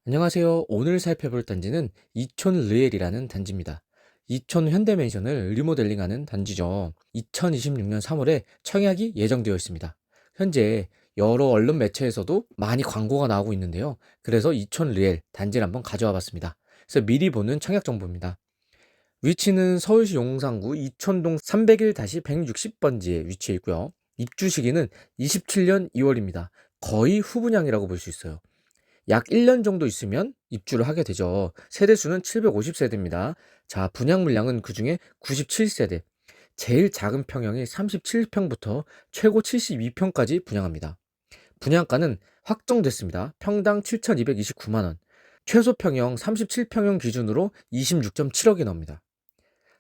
안녕하세요. 오늘 살펴볼 단지는 이촌 르엘이라는 단지입니다. 이촌 현대맨션을 리모델링하는 단지죠. 2026년 3월에 청약이 예정되어 있습니다. 현재 여러 언론 매체에서도 많이 광고가 나오고 있는데요. 그래서 이촌 르엘 단지를 한번 가져와 봤습니다. 그래서 미리 보는 청약 정보입니다. 위치는 서울시 용산구 이촌동 301-160번지에 위치해 있고요. 입주 시기는 27년 2월입니다. 거의 후분양이라고 볼 수 있어요. 약 1년 정도 있으면 입주를 하게 되죠. 세대수는 750세대입니다. 자, 분양 물량은 그중에 97세대. 제일 작은 평형이 37평부터 최고 72평까지 분양합니다. 분양가는 확정됐습니다. 평당 7,229만 원. 최소 평형 37평형 기준으로 26.7억이 나옵니다.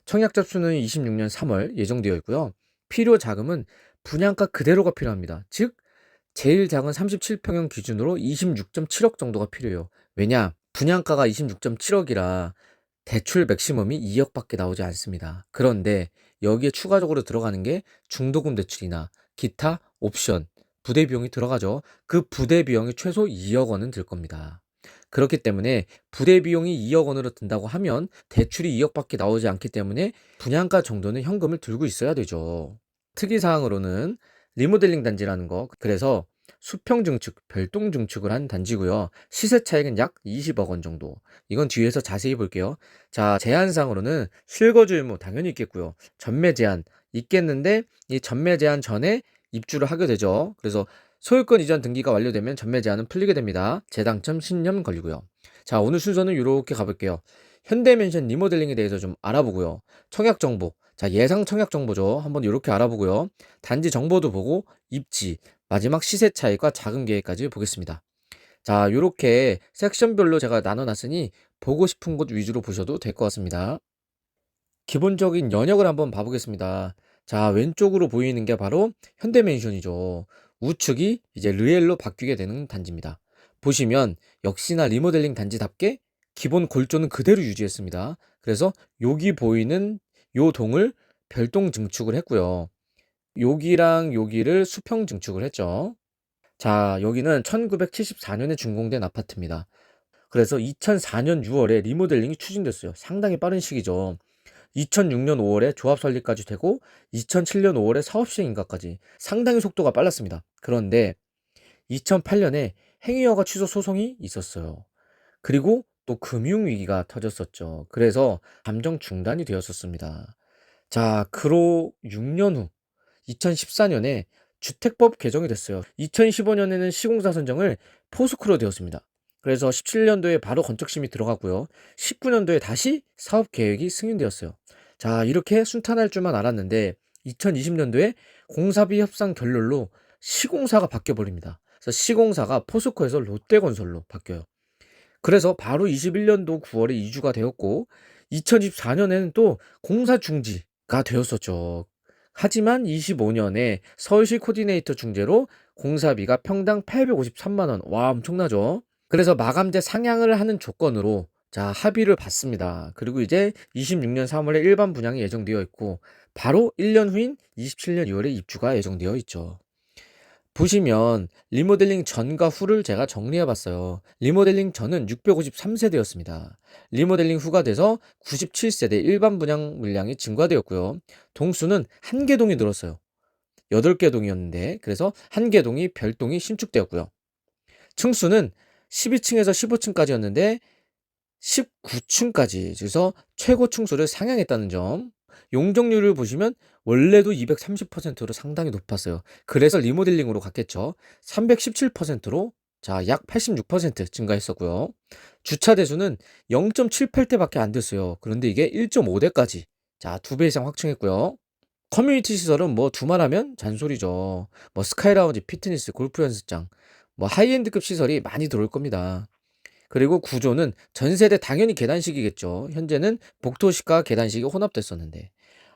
청약 접수는 26년 3월 예정되어 있고요. 필요 자금은 분양가 그대로가 필요합니다. 즉 제일 작은 37평형 기준으로 26.7억 정도가 필요해요. 왜냐? 분양가가 26.7억이라 대출 맥시멈이 2억밖에 나오지 않습니다. 그런데 여기에 추가적으로 들어가는 게 중도금 대출이나 기타 옵션, 부대 비용이 들어가죠. 그 부대 비용이 최소 2억 원은 들 겁니다. 그렇기 때문에 부대 비용이 2억 원으로 든다고 하면 대출이 2억밖에 나오지 않기 때문에 분양가 정도는 현금을 들고 있어야 되죠. 특이사항으로는 리모델링 단지라는 거, 그래서 수평 증축, 별동 증축을 한 단지고요. 시세 차익은 약 20억 원 정도. 이건 뒤에서 자세히 볼게요. 자, 제한상으로는 실거주 의무 당연히 있겠고요. 전매 제한 있겠는데 이 전매 제한 전에 입주를 하게 되죠. 그래서 소유권 이전 등기가 완료되면 전매 제한은 풀리게 됩니다. 재당첨 10년 걸리고요. 자, 오늘 순서는 이렇게 가볼게요. 현대맨션 리모델링에 대해서 좀 알아보고요. 청약 정보, 자, 예상 청약 정보죠. 한번 이렇게 알아보고요. 단지 정보도 보고 입지, 마지막 시세 차익과 자금 계획까지 보겠습니다. 자, 이렇게 섹션별로 제가 나눠놨으니 보고 싶은 곳 위주로 보셔도 될 것 같습니다. 기본적인 연역을 한번 봐보겠습니다. 자, 왼쪽으로 보이는 게 바로 현대맨션이죠. 우측이 이제 르엘로 바뀌게 되는 단지입니다. 보시면 역시나 리모델링 단지답게 기본 골조는 그대로 유지했습니다. 그래서 여기 보이는 요 동을 별동 증축을 했고요. 여기랑 여기를 수평 증축을 했죠. 자, 여기는 1974년에 준공된 아파트입니다. 그래서 2004년 6월에 리모델링이 추진됐어요. 상당히 빠른 시기죠. 2006년 5월에 조합 설립까지 되고 2007년 5월에 사업 시행 인가까지 상당히 속도가 빨랐습니다. 그런데 2008년에 행위허가 취소 소송이 있었어요. 그리고 또 금융위기가 터졌었죠. 그래서 잠정 중단이 되었었습니다. 자, 그로 6년 후 2014년에 주택법 개정이 됐어요. 2015년에는 시공사 선정을 포스코로 되었습니다. 그래서 17년도에 바로 건축심이 들어갔고요. 19년도에 다시 사업 계획이 승인되었어요. 자, 이렇게 순탄할 줄만 알았는데 2020년도에 공사비 협상 결렬로 시공사가 바뀌어 버립니다. 그래서 시공사가 포스코에서 롯데건설로 바뀌어요. 그래서 바로 21년도 9월에 이주가 되었고 2024년에는 또 공사 중지가 되었었죠. 하지만 25년에 서울시 코디네이터 중재로 공사비가 평당 853만 원. 와, 엄청나죠? 그래서 마감재 상향을 하는 조건으로 자, 합의를 받습니다. 그리고 이제 26년 3월에 일반 분양이 예정되어 있고 바로 1년 후인 27년 2월에 입주가 예정되어 있죠. 보시면 리모델링 전과 후를 제가 정리해 봤어요. 리모델링 전은 653세대였습니다. 리모델링 후가 돼서 97세대 일반 분양 물량이 증가되었고요. 동수는 1개 동이 늘었어요. 8개 동이었는데 그래서 1개 동이 별동이 신축되었고요. 층수는 12층에서 15층까지였는데 19층까지 그래서 최고 층수를 상향했다는 점. 용적률을 보시면 원래도 230%로 상당히 높았어요. 그래서 리모델링으로 갔겠죠. 317%로 자, 약 86% 증가했었고요. 주차 대수는 0.78대밖에 안 됐어요. 그런데 이게 1.5대까지 자, 2배 이상 확충했고요. 커뮤니티 시설은 뭐 두말하면 잔소리죠. 뭐 스카이라운지, 피트니스, 골프 연습장, 뭐 하이엔드급 시설이 많이 들어올 겁니다. 그리고 구조는 전세대 당연히 계단식이겠죠. 현재는 복도식과 계단식이 혼합됐었는데.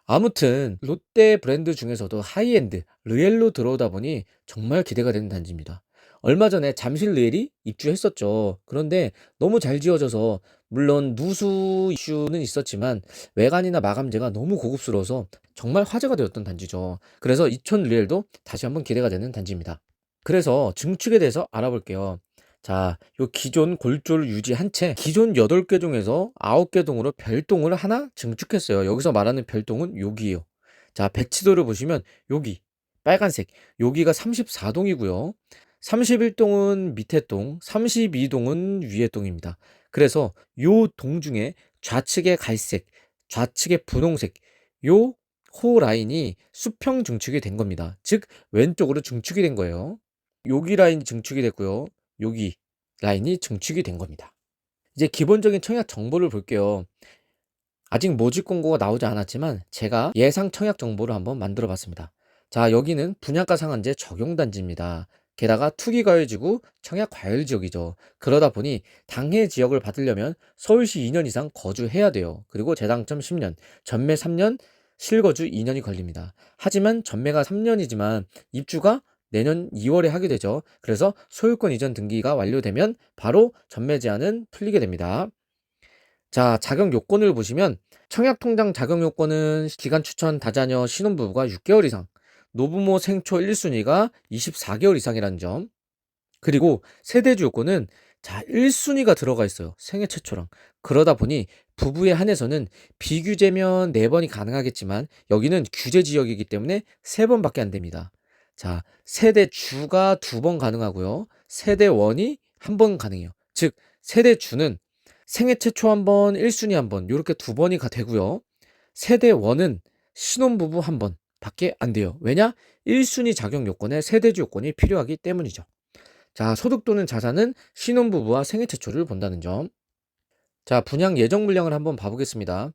아무튼 롯데 브랜드 중에서도 하이엔드 르엘로 들어오다 보니 정말 기대가 되는 단지입니다. 얼마 전에 잠실 르엘이 입주했었죠. 그런데 너무 잘 지어져서 물론 누수 이슈는 있었지만 외관이나 마감재가 너무 고급스러워서 정말 화제가 되었던 단지죠. 그래서 이촌 르엘도 다시 한번 기대가 되는 단지입니다. 그래서 증축에 대해서 알아볼게요. 자, 요 기존 골조를 유지한 채 기존 8개 동에서 9개 동으로 별동을 하나 증축했어요. 여기서 말하는 별동은 여기예요. 자, 배치도를 보시면 여기 빨간색 여기가 34동이고요. 31동은 밑에 동, 32동은 위에 동입니다. 그래서 요 동 중에 좌측에 갈색, 좌측에 분홍색 요 호 라인이 수평 증축이 된 겁니다. 즉 왼쪽으로 증축이 된 거예요. 여기 라인이 증축이 됐고요. 여기 라인이 증축이 된 겁니다. 이제 기본적인 청약 정보를 볼게요. 아직 모집 공고가 나오지 않았지만 제가 예상 청약 정보를 한번 만들어 봤습니다. 자, 여기는 분양가 상한제 적용 단지입니다. 게다가 투기과열지구 청약 과열 지역이죠. 그러다 보니 당해 지역을 받으려면 서울시 2년 이상 거주해야 돼요. 그리고 재당첨 10년, 전매 3년, 실거주 2년이 걸립니다. 하지만 전매가 3년이지만 입주가 내년 2월에 하게 되죠. 그래서 소유권 이전 등기가 완료되면 바로 전매 제한은 풀리게 됩니다. 자, 자격 요건을 보시면 청약통장 자격 요건은 기간 추천 다자녀 신혼부부가 6개월 이상, 노부모 생초 1순위가 24개월 이상이라는 점. 그리고 세대주 요건은 자, 1순위가 들어가 있어요. 생애 최초랑. 그러다 보니 부부에 한해서는 비규제면 4번이 가능하겠지만 여기는 규제 지역이기 때문에 3번밖에 안 됩니다. 자, 세대주가 2번 가능하고요. 세대원이 1번 가능해요. 즉, 세대주는 생애 최초 1번, 1순위 1번, 요렇게 2번이 되고요. 세대원은 신혼부부 1번 밖에 안 돼요. 왜냐? 1순위 자격 요건에 세대주 요건이 필요하기 때문이죠. 자, 소득 또는 자산은 신혼부부와 생애 최초를 본다는 점. 자, 분양 예정 물량을 한번 봐보겠습니다.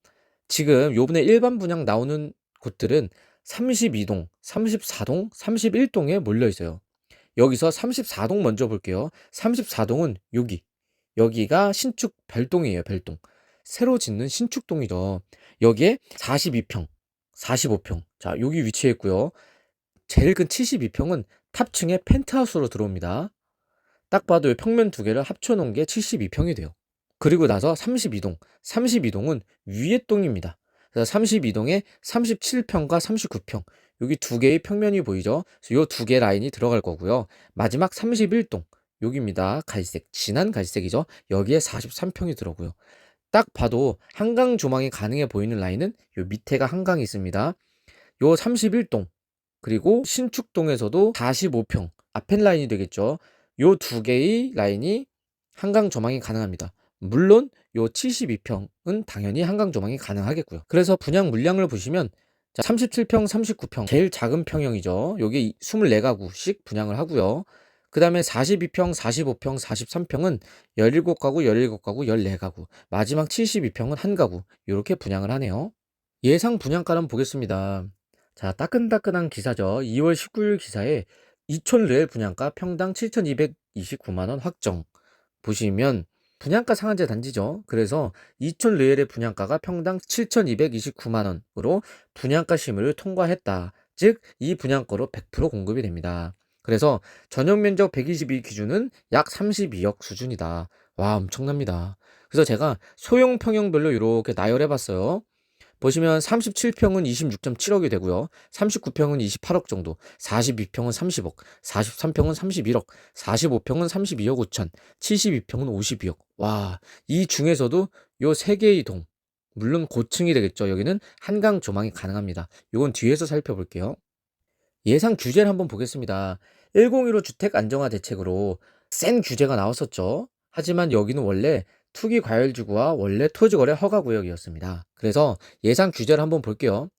지금 요번에 일반 분양 나오는 곳들은 32동, 34동, 31동에 몰려 있어요. 여기서 34동 먼저 볼게요. 34동은 여기가 신축 별동이에요, 별동. 새로 짓는 신축동이죠. 여기에 42평, 45평. 자, 여기 위치해 있고요. 제일 큰 72평은 탑층에 펜트하우스로 들어옵니다. 딱 봐도 평면 2개를 합쳐 놓은 게 72평이 돼요. 그리고 나서 32동은 위에 동입니다. 그래서 32동에 37평과 39평. 여기 2개의 평면이 보이죠? 그래서 요 2개 라인이 들어갈 거고요. 마지막 31동. 여기입니다. 갈색, 진한 갈색이죠. 여기에 43평이 들어오고요. 딱 봐도 한강 조망이 가능해 보이는 라인은 요 밑에가 한강이 있습니다. 요 31동 그리고 신축동에서도 45평 앞엔 라인이 되겠죠. 요 2개의 라인이 한강 조망이 가능합니다. 물론 요 72평은 당연히 한강 조망이 가능하겠고요. 그래서 분양 물량을 보시면 37평, 39평 제일 작은 평형이죠. 여기 24가구씩 분양을 하고요. 그 다음에 42평, 45평, 43평은 17가구, 17가구, 14가구 마지막 72평은 1가구 이렇게 분양을 하네요. 예상 분양가를 보겠습니다. 자, 따끈따끈한 기사죠. 2월 19일 기사에 이촌 레일 분양가 평당 7,229만원 확정. 보시면 분양가 상한제 단지죠. 그래서 이촌 레일의 분양가가 평당 7,229만원으로 분양가 심의를 통과했다. 즉, 이 분양가로 100% 공급이 됩니다. 그래서 전용 면적 122 기준은 약 32억 수준이다. 와, 엄청납니다. 그래서 제가 소형 평형별로 이렇게 나열해 봤어요. 보시면 37평은 26.7억이 되고요. 39평은 28억 정도, 42평은 30억, 43평은 31억, 45평은 32억 5천, 72평은 52억. 와, 이 중에서도 요 3개의 동, 물론 고층이 되겠죠. 여기는 한강 조망이 가능합니다. 이건 뒤에서 살펴볼게요. 예상 규제를 한번 보겠습니다. 101호 주택 안정화 대책으로 센 규제가 나왔었죠. 하지만 여기는 원래 투기 과열지구와 원래 토지거래 허가구역이었습니다. 그래서 예상 규제를 한번 볼게요.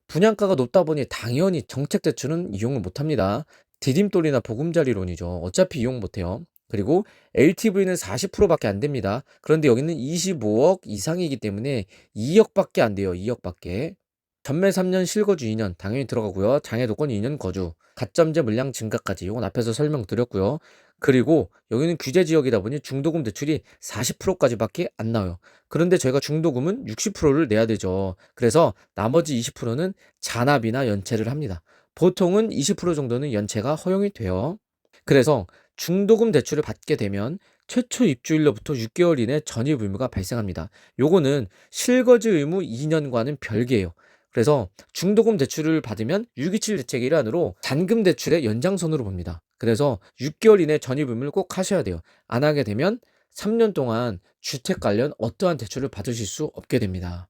분양가가 높다 보니 당연히 정책 대출은 이용을 못합니다. 디딤돌이나 보금자리론이죠. 어차피 이용 못해요. 그리고 LTV는 40%밖에 안 됩니다. 그런데 여기는 25억 이상이기 때문에 2억밖에 안 돼요. 2억밖에. 전매 3년, 실거주 2년 당연히 들어가고요. 장애도건 2년 거주, 가점제 물량 증가까지 이건 앞에서 설명드렸고요. 그리고 여기는 규제 지역이다 보니 중도금 대출이 40%까지밖에 안 나와요. 그런데 저희가 중도금은 60%를 내야 되죠. 그래서 나머지 20%는 잔압이나 연체를 합니다. 보통은 20% 정도는 연체가 허용이 돼요. 그래서 중도금 대출을 받게 되면 최초 입주일로부터 6개월 이내 전입 의무가 발생합니다. 요거는 실거주 의무 2년과는 별개예요. 그래서 중도금 대출을 받으면 627 대책의 일환으로 잔금 대출의 연장선으로 봅니다. 그래서 6개월 이내 전입금을 꼭 하셔야 돼요. 안 하게 되면 3년 동안 주택 관련 어떠한 대출을 받으실 수 없게 됩니다.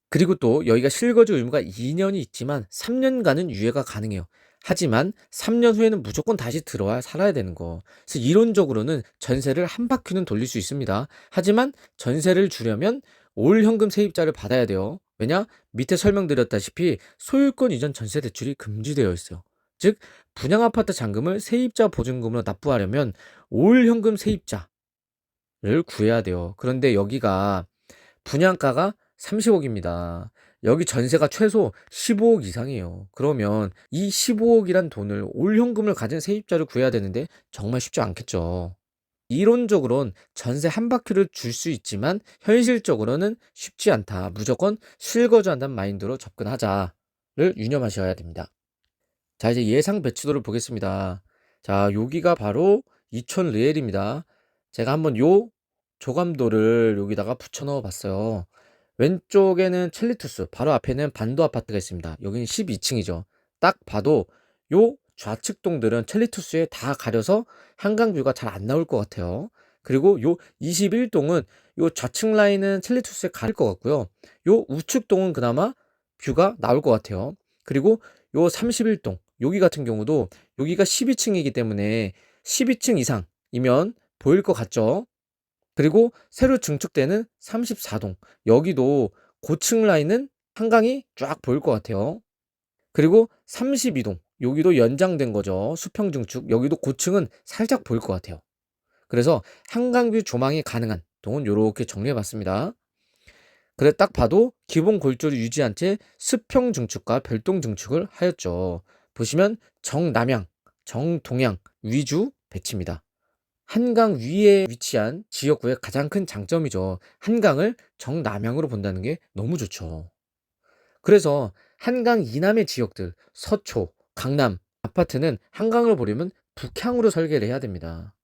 그리고 또 여기가 실거주 의무가 2년이 있지만 3년간은 유예가 가능해요. 하지만 3년 후에는 무조건 다시 들어와 살아야 되는 거. 그래서 이론적으로는 전세를 한 바퀴는 돌릴 수 있습니다. 하지만 전세를 주려면 올 현금 세입자를 받아야 돼요. 왜냐? 밑에 설명드렸다시피 소유권 이전 전세 대출이 금지되어 있어요. 즉 분양아파트 잔금을 세입자 보증금으로 납부하려면 올 현금 세입자를 구해야 돼요. 그런데 여기가 분양가가 30억입니다. 여기 전세가 최소 15억 이상이에요. 그러면 이 15억이란 돈을 올 현금을 가진 세입자를 구해야 되는데 정말 쉽지 않겠죠. 이론적으로는 전세 한 바퀴를 줄 수 있지만 현실적으로는 쉽지 않다. 무조건 실거주한다는 마인드로 접근하자를 유념하셔야 됩니다. 자, 이제 예상 배치도를 보겠습니다. 자, 여기가 바로 이촌 르엘입니다. 제가 한번 요 조감도를 여기다가 붙여 넣어 봤어요. 왼쪽에는 첼리투스, 바로 앞에는 반도 아파트가 있습니다. 여기는 12층이죠. 딱 봐도 요 좌측 동들은 첼리투스에 다 가려서 한강뷰가 잘 안 나올 것 같아요. 그리고 요 21동은 요 좌측 라인은 첼리투스에 가릴 것 같고요. 요 우측 동은 그나마 뷰가 나올 것 같아요. 그리고 요 31동, 여기 같은 경우도 여기가 12층이기 때문에 12층 이상이면 보일 것 같죠? 그리고 새로 증축되는 34동, 여기도 고층 라인은 한강이 쫙 보일 것 같아요. 그리고 32동, 여기도 연장된 거죠. 수평 증축, 여기도 고층은 살짝 보일 것 같아요. 그래서 한강뷰 조망이 가능한 동은 이렇게 정리해 봤습니다. 그래 딱 봐도 기본 골조를 유지한 채 수평 증축과 별동 증축을 하였죠. 보시면 정남향, 정동향 위주 배치입니다. 한강 위에 위치한 지역구의 가장 큰 장점이죠. 한강을 정남향으로 본다는 게 너무 좋죠. 그래서 한강 이남의 지역들, 서초, 강남 아파트는 한강을 보려면 북향으로 설계를 해야 됩니다.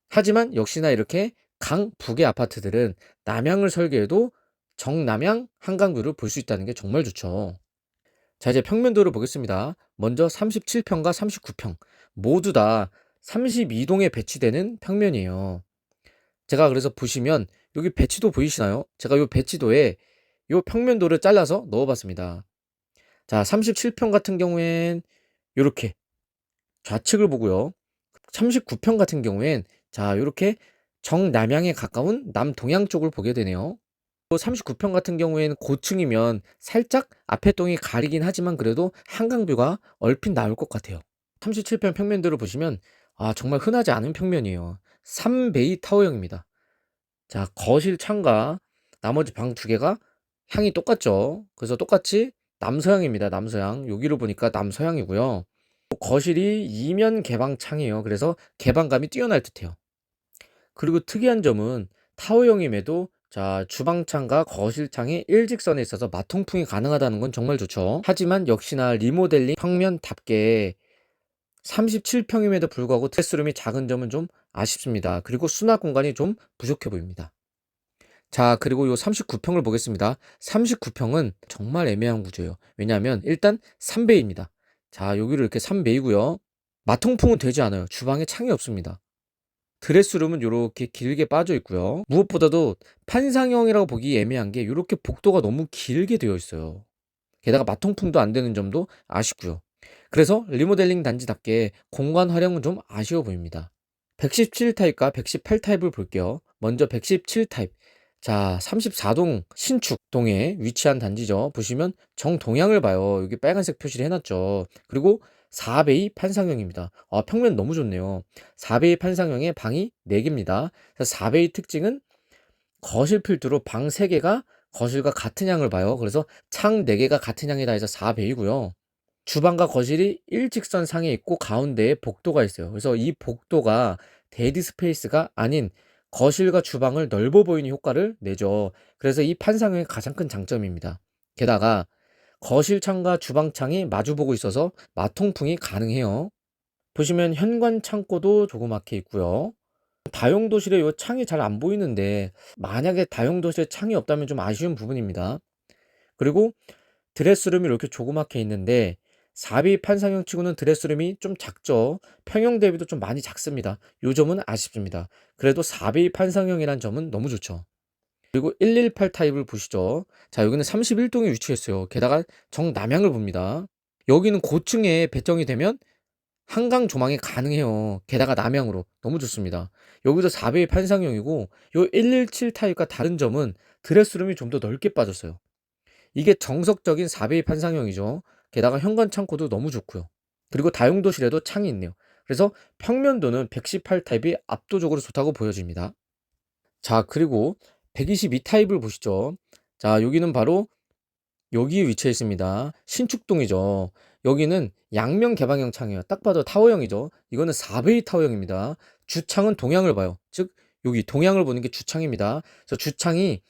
하지만 역시나 이렇게 강북의 아파트들은 남향을 설계해도 정남향 한강뷰를 볼 수 있다는 게 정말 좋죠. 자, 이제 평면도를 보겠습니다. 먼저 37평과 39평 모두 다 32동에 배치되는 평면이에요. 제가 그래서 보시면 여기 배치도 보이시나요? 제가 이 배치도에 이 평면도를 잘라서 넣어봤습니다. 자, 37평 같은 경우엔 이렇게 좌측을 보고요. 39평 같은 경우엔 자, 이렇게 정남향에 가까운 남동향 쪽을 보게 되네요. 또 39평 같은 경우에는 고층이면 살짝 앞에 동이 가리긴 하지만 그래도 한강뷰가 얼핏 나올 것 같아요. 37평 평면도를 보시면 정말 흔하지 않은 평면이에요. 3베이 타워형입니다. 자, 거실 창과 나머지 방 두 개가 향이 똑같죠. 그래서 똑같이 남서향입니다. 남서향. 여기로 보니까 남서향이고요. 거실이 이면 개방 창이에요. 그래서 개방감이 뛰어날 듯해요. 그리고 특이한 점은 타워형임에도 자, 주방창과 거실창이 일직선에 있어서 마통풍이 가능하다는 건 정말 좋죠. 하지만 역시나 리모델링 평면답게 37평임에도 불구하고 드레스룸이 작은 점은 좀 아쉽습니다. 그리고 수납 공간이 좀 부족해 보입니다. 자, 그리고 요 39평을 보겠습니다. 39평은 정말 애매한 구조예요. 왜냐하면 일단 3베이입니다. 자, 여기를 이렇게 3베이고요. 마통풍은 되지 않아요. 주방에 창이 없습니다. 드레스룸은 요렇게 길게 빠져 있고요. 무엇보다도 판상형이라고 보기 애매한 게 요렇게 복도가 너무 길게 되어 있어요. 게다가 마통풍도 안 되는 점도 아쉽고요. 그래서 리모델링 단지답게 공간 활용은 좀 아쉬워 보입니다. 117 타입과 118 타입을 볼게요. 먼저 117 타입. 자, 34동 신축동에 위치한 단지죠. 보시면 정동향을 봐요. 여기 빨간색 표시를 해놨죠. 그리고 4베이 판상형입니다. 평면 너무 좋네요. 4베이 판상형에 방이 4개입니다. 4베이 특징은 거실 필두로 방 3개가 거실과 같은 양을 봐요. 그래서 창 4개가 같은 양이다 해서 4베이고요. 주방과 거실이 일직선 상에 있고 가운데에 복도가 있어요. 그래서 이 복도가 데드 스페이스가 아닌 거실과 주방을 넓어 보이는 효과를 내죠. 그래서 이 판상형의 가장 큰 장점입니다. 게다가 거실 창과 주방 창이 마주보고 있어서 마통풍이 가능해요. 보시면 현관 창고도 조그맣게 있고요. 다용도실에 이 창이 잘 안 보이는데 만약에 다용도실에 창이 없다면 좀 아쉬운 부분입니다. 그리고 드레스룸이 이렇게 조그맣게 있는데 4B 판상형 치고는 드레스룸이 좀 작죠. 평형 대비도 좀 많이 작습니다. 요 점은 아쉽습니다. 그래도 4B 판상형이란 점은 너무 좋죠. 그리고 118 타입을 보시죠. 자, 여기는 31동에 위치했어요. 게다가 정남향을 봅니다. 여기는 고층에 배정이 되면 한강 조망이 가능해요. 게다가 남향으로 너무 좋습니다. 여기도 4배의 판상형이고 요 117 타입과 다른 점은 드레스룸이 좀 더 넓게 빠졌어요. 이게 정석적인 4배의 판상형이죠. 게다가 현관 창고도 너무 좋고요. 그리고 다용도실에도 창이 있네요. 그래서 평면도는 118 타입이 압도적으로 좋다고 보여집니다. 자, 그리고 122 타입을 보시죠. 자, 여기는 바로 여기에 위치해 있습니다. 신축동이죠. 여기는 양면 개방형 창이에요. 딱 봐도 타워형이죠. 이거는 4베이 타워형입니다. 주창은 동향을 봐요. 즉 여기 동향을 보는 게 주창입니다. 그래서 주창이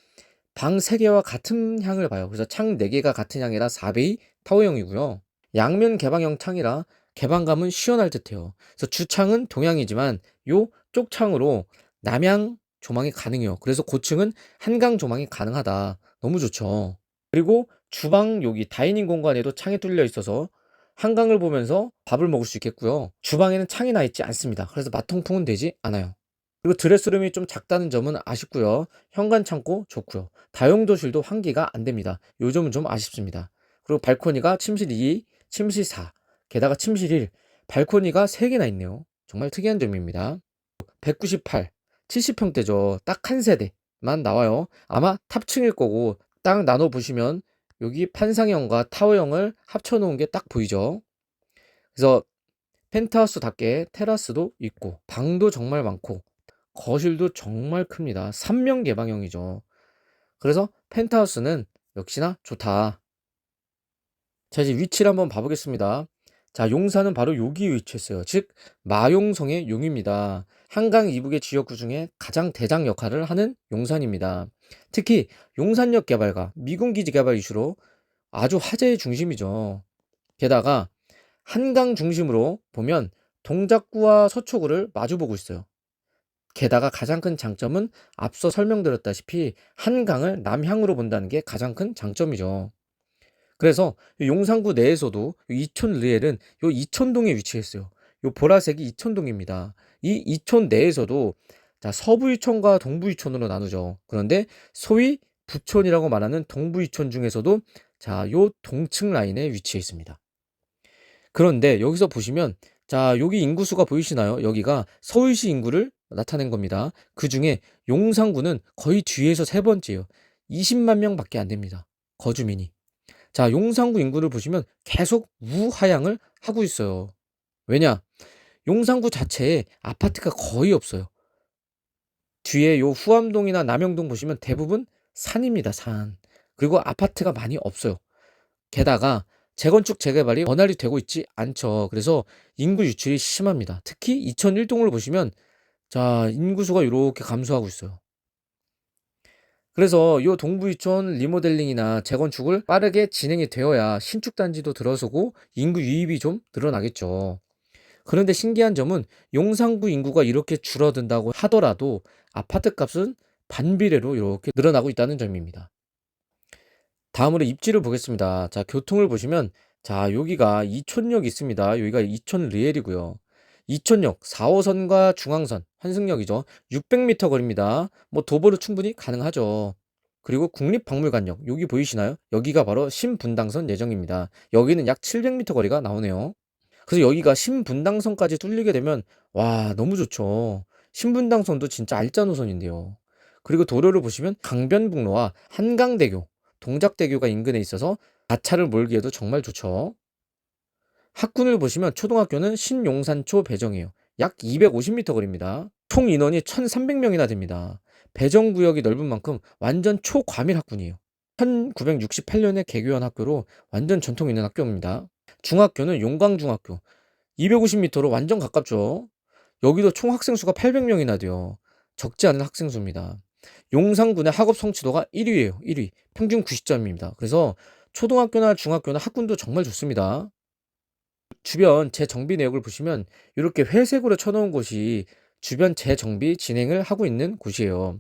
방 3개와 같은 향을 봐요. 그래서 창 4개가 같은 향이라 4베이 타워형이고요. 양면 개방형 창이라 개방감은 시원할 듯해요. 그래서 주창은 동향이지만 요 쪽창으로 남향 조망이 가능해요. 그래서 고층은 한강 조망이 가능하다. 너무 좋죠. 그리고 주방 여기 다이닝 공간에도 창이 뚫려 있어서 한강을 보면서 밥을 먹을 수 있겠고요. 주방에는 창이 나 있지 않습니다. 그래서 마통풍은 되지 않아요. 그리고 드레스룸이 좀 작다는 점은 아쉽고요. 현관 창고 좋고요. 다용도실도 환기가 안 됩니다. 요 점은 좀 아쉽습니다. 그리고 발코니가 침실 2, 침실 4, 게다가 침실 1, 발코니가 3개나 있네요. 정말 특이한 점입니다. 198, 70평대죠. 딱 한 세대만 나와요. 아마 탑층일 거고 딱 나눠 보시면 여기 판상형과 타워형을 합쳐 놓은 게 딱 보이죠. 그래서 펜트하우스답게 테라스도 있고 방도 정말 많고 거실도 정말 큽니다. 3명 개방형이죠. 그래서 펜트하우스는 역시나 좋다. 자, 이제 위치를 한번 봐보겠습니다. 자, 용산은 바로 여기에 위치했어요. 즉 마용성의 용입니다. 한강 이북의 지역구 중에 가장 대장 역할을 하는 용산입니다. 특히 용산역 개발과 미군기지 개발 이슈로 아주 화제의 중심이죠. 게다가 한강 중심으로 보면 동작구와 서초구를 마주보고 있어요. 게다가 가장 큰 장점은 앞서 설명드렸다시피 한강을 남향으로 본다는 게 가장 큰 장점이죠. 그래서 용산구 내에서도 이촌 르엘은 요 이촌동에 위치했어요. 요 보라색이 이촌동입니다. 이 이촌 내에서도 자, 서부 이촌과 동부 이촌으로 나누죠. 그런데 소위 부촌이라고 말하는 동부 이촌 중에서도 자, 요 동층 라인에 위치해 있습니다. 그런데 여기서 보시면 자, 여기 인구수가 보이시나요? 여기가 서울시 인구를 나타낸 겁니다. 그 중에 용산구는 거의 뒤에서 세 번째예요. 20만 명밖에 안 됩니다. 거주민이. 자, 용산구 인구를 보시면 계속 우하향을 하고 있어요. 왜냐? 용산구 자체에 아파트가 거의 없어요. 뒤에 요 후암동이나 남영동 보시면 대부분 산입니다, 산. 그리고 아파트가 많이 없어요. 게다가 재건축 재개발이 원활히 되고 있지 않죠. 그래서 인구 유출이 심합니다. 특히 2001동을 보시면 자, 인구수가 이렇게 감소하고 있어요. 그래서 요 동부이촌 리모델링이나 재건축을 빠르게 진행이 되어야 신축 단지도 들어서고 인구 유입이 좀 늘어나겠죠. 그런데 신기한 점은 용산구 인구가 이렇게 줄어든다고 하더라도 아파트 값은 반비례로 이렇게 늘어나고 있다는 점입니다. 다음으로 입지를 보겠습니다. 자, 교통을 보시면 자, 여기가 이촌역 있습니다. 여기가 이촌 리엘이고요. 이촌역 4호선과 중앙선, 환승역이죠. 600m 거리입니다. 뭐 도보로 충분히 가능하죠. 그리고 국립박물관역 여기 보이시나요? 여기가 바로 신분당선 예정입니다. 여기는 약 700m 거리가 나오네요. 그래서 여기가 신분당선까지 뚫리게 되면 와, 너무 좋죠. 신분당선도 진짜 알짜 노선인데요. 그리고 도로를 보시면 강변북로와 한강대교, 동작대교가 인근에 있어서 자차를 몰기에도 정말 좋죠. 학군을 보시면 초등학교는 신용산초 배정이에요. 약 250m 거리입니다. 총 인원이 1,300명이나 됩니다. 배정구역이 넓은 만큼 완전 초과밀 학군이에요. 1968년에 개교한 학교로 완전 전통 있는 학교입니다. 중학교는 용광중학교 250m로 완전 가깝죠. 여기도 총 학생 수가 800명이나 돼요. 적지 않은 학생 수입니다. 용산군의 학업 성취도가 1위예요. 1위. 평균 90점입니다. 그래서 초등학교나 중학교나 학군도 정말 좋습니다. 주변 재정비 내역을 보시면 이렇게 회색으로 쳐놓은 곳이 주변 재정비 진행을 하고 있는 곳이에요.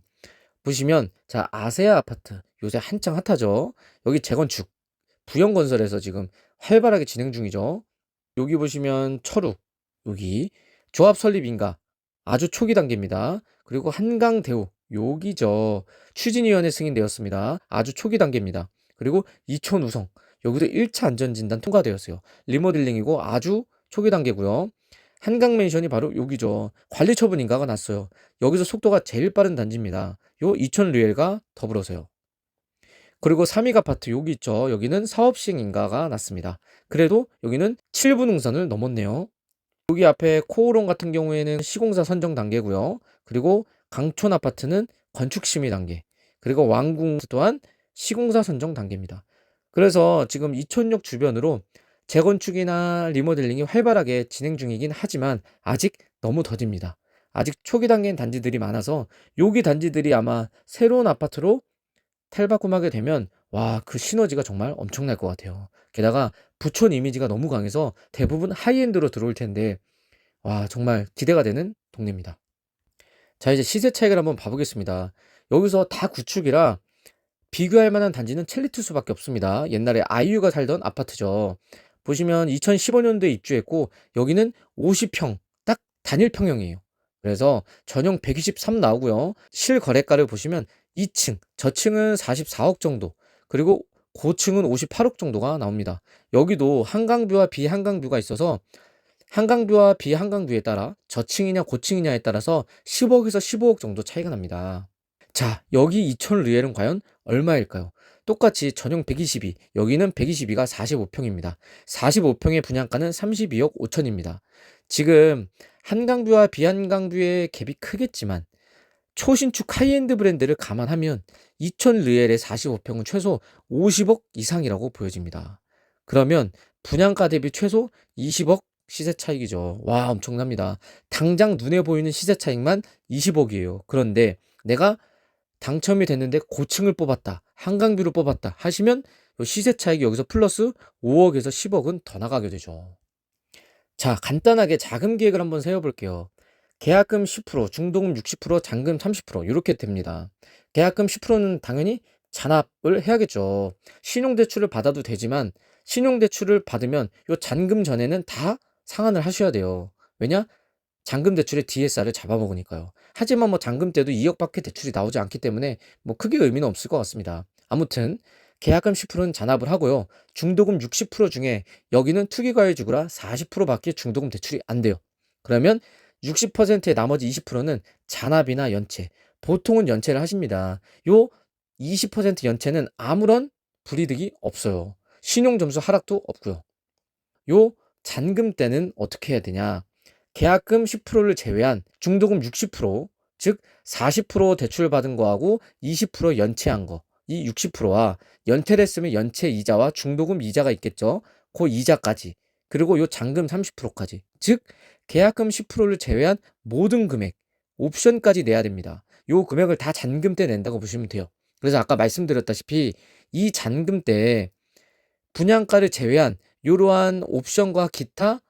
보시면 자, 아세아 아파트 요새 한창 핫하죠. 여기 재건축 부영건설에서 지금 활발하게 진행 중이죠. 여기 보시면 철우, 여기 조합 설립 인가 아주 초기 단계입니다. 그리고 한강대우 여기죠. 추진위원회 승인되었습니다. 아주 초기 단계입니다. 그리고 이촌 우성 여기도 1차 안전진단 통과되었어요. 리모델링이고 아주 초기 단계고요. 한강맨션이 바로 여기죠. 관리처분 인가가 났어요. 여기서 속도가 제일 빠른 단지입니다. 요 이촌 리엘과 더불어서요. 그리고 3위 아파트 여기 있죠. 여기는 사업시행 인가가 났습니다. 그래도 여기는 7부 능선을 넘었네요. 여기 앞에 코오롱 같은 경우에는 시공사 선정 단계고요. 그리고 강촌 아파트는 건축 심의 단계. 그리고 왕궁 또한 시공사 선정 단계입니다. 그래서 지금 이촌역 주변으로 재건축이나 리모델링이 활발하게 진행 중이긴 하지만 아직 너무 더딥니다. 아직 초기 단계인 단지들이 많아서 여기 단지들이 아마 새로운 아파트로 탈바꿈하게 되면 와, 그 시너지가 정말 엄청날 것 같아요. 게다가 부촌 이미지가 너무 강해서 대부분 하이엔드로 들어올 텐데 와, 정말 기대가 되는 동네입니다. 자, 이제 시세 차익을 한번 봐보겠습니다. 여기서 다 구축이라 비교할 만한 단지는 첼리투스밖에 없습니다. 옛날에 아이유가 살던 아파트죠. 보시면 2015년도에 입주했고 여기는 50평, 딱 단일 평형이에요. 그래서 전용 123 나오고요. 실거래가를 보시면 2층, 저층은 44억 정도, 그리고 고층은 58억 정도가 나옵니다. 여기도 한강뷰와 비한강뷰가 있어서 한강뷰와 비한강뷰에 따라 저층이냐 고층이냐에 따라서 10억에서 15억 정도 차이가 납니다. 자, 여기 이촌 리엘은 과연 얼마일까요? 똑같이 전용 122, 여기는 122가 45평입니다. 45평의 분양가는 32억 5천입니다. 지금 한강뷰와 비한강뷰의 갭이 크겠지만 초신축 하이엔드 브랜드를 감안하면 이촌 리엘의 45평은 최소 50억 이상이라고 보여집니다. 그러면 분양가 대비 최소 20억 시세 차익이죠. 와, 엄청납니다. 당장 눈에 보이는 시세 차익만 20억이에요. 그런데 내가 당첨이 됐는데 고층을 뽑았다, 한강뷰를 뽑았다 하시면 요 시세 차익이 여기서 플러스 5억에서 10억은 더 나가게 되죠. 자, 간단하게 자금 계획을 한번 세워볼게요. 계약금 10%, 중도금 60%, 잔금 30% 이렇게 됩니다. 계약금 10%는 당연히 잔압을 해야겠죠. 신용대출을 받아도 되지만 신용대출을 받으면 요 잔금 전에는 다 상환을 하셔야 돼요. 왜냐? 잔금 대출의 DSR을 잡아먹으니까요. 하지만 뭐 잔금 때도 2억밖에 대출이 나오지 않기 때문에 뭐 크게 의미는 없을 것 같습니다. 아무튼 계약금 10%는 잔압을 하고요. 중도금 60% 중에 여기는 투기과열지구라 40%밖에 중도금 대출이 안 돼요. 그러면 60%의 나머지 20%는 잔압이나 연체, 보통은 연체를 하십니다. 요 20% 연체는 아무런 불이득이 없어요. 신용점수 하락도 없고요. 요 잔금 때는 어떻게 해야 되냐? 계약금 10%를 제외한 중도금 60%, 즉 40% 대출받은 거하고 20% 연체한 거, 이 60%와 연체를 했으면 연체 이자와 중도금 이자가 있겠죠. 그 이자까지, 그리고 요 잔금 30%까지, 즉 계약금 10%를 제외한 모든 금액, 옵션까지 내야 됩니다. 요 금액을 다 잔금 때 낸다고 보시면 돼요. 그래서 아까 말씀드렸다시피 이 잔금 때 분양가를 제외한 이러한 옵션과 기타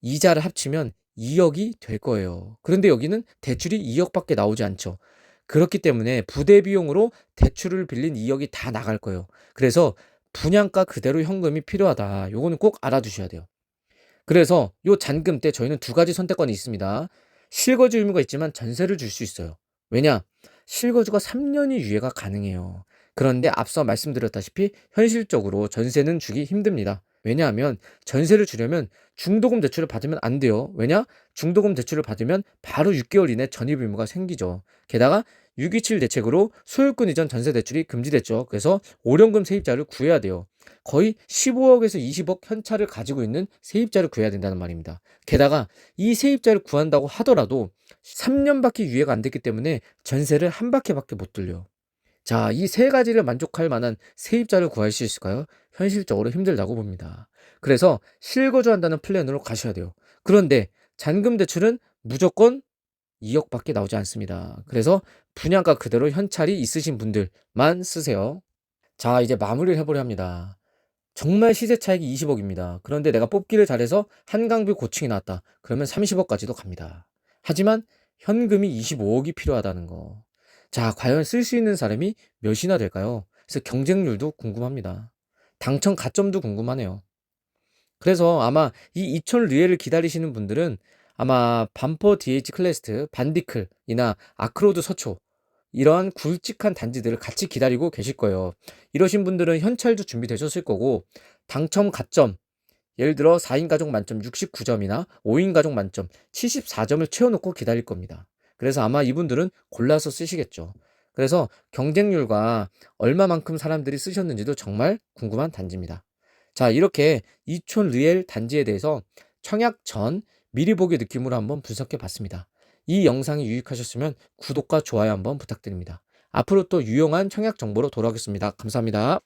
이자를 합치면 2억이 될 거예요. 그런데 여기는 대출이 2억밖에 나오지 않죠. 그렇기 때문에 부대 비용으로 대출을 빌린 2억이 다 나갈 거예요. 그래서 분양가 그대로 현금이 필요하다. 요거는 꼭 알아두셔야 돼요. 그래서 요 잔금 때 저희는 두 가지 선택권이 있습니다. 실거주 의무가 있지만 전세를 줄 수 있어요. 왜냐? 실거주가 3년이 유예가 가능해요. 그런데 앞서 말씀드렸다시피 현실적으로 전세는 주기 힘듭니다. 왜냐하면 전세를 주려면 중도금 대출을 받으면 안 돼요. 왜냐? 중도금 대출을 받으면 바로 6개월 이내 전입 의무가 생기죠. 게다가 627 대책으로 소유권 이전 전세 대출이 금지됐죠. 그래서 오령금 세입자를 구해야 돼요. 거의 15억에서 20억 현찰을 가지고 있는 세입자를 구해야 된다는 말입니다. 게다가 이 세입자를 구한다고 하더라도 3년밖에 유예가 안 됐기 때문에 전세를 한 바퀴밖에 못 돌려. 자, 이 세 가지를 만족할 만한 세입자를 구할 수 있을까요? 현실적으로 힘들다고 봅니다. 그래서 실거주한다는 플랜으로 가셔야 돼요. 그런데 잔금 대출은 무조건 2억밖에 나오지 않습니다. 그래서 분양가 그대로 현찰이 있으신 분들만 쓰세요. 자, 이제 마무리를 해보려 합니다. 정말 시세 차익이 20억입니다. 그런데 내가 뽑기를 잘해서 한강뷰 고층이 나왔다. 그러면 30억까지도 갑니다. 하지만 현금이 25억이 필요하다는 거. 자, 과연 쓸 수 있는 사람이 몇이나 될까요? 그래서 경쟁률도 궁금합니다. 당첨 가점도 궁금하네요. 그래서 아마 이 이촌 르엘을 기다리시는 분들은 아마 반포 DH 클래스트, 반디클이나 아크로드 서초 이러한 굵직한 단지들을 같이 기다리고 계실 거예요. 이러신 분들은 현찰도 준비되셨을 거고 당첨 가점 예를 들어 4인 가족 만점 69점이나 5인 가족 만점 74점을 채워놓고 기다릴 겁니다. 그래서 아마 이분들은 골라서 쓰시겠죠. 그래서 경쟁률과 얼마만큼 사람들이 쓰셨는지도 정말 궁금한 단지입니다. 자, 이렇게 이촌 르엘 단지에 대해서 청약 전 미리 보기 느낌으로 한번 분석해 봤습니다. 이 영상이 유익하셨으면 구독과 좋아요 한번 부탁드립니다. 앞으로 또 유용한 청약 정보로 돌아오겠습니다. 감사합니다.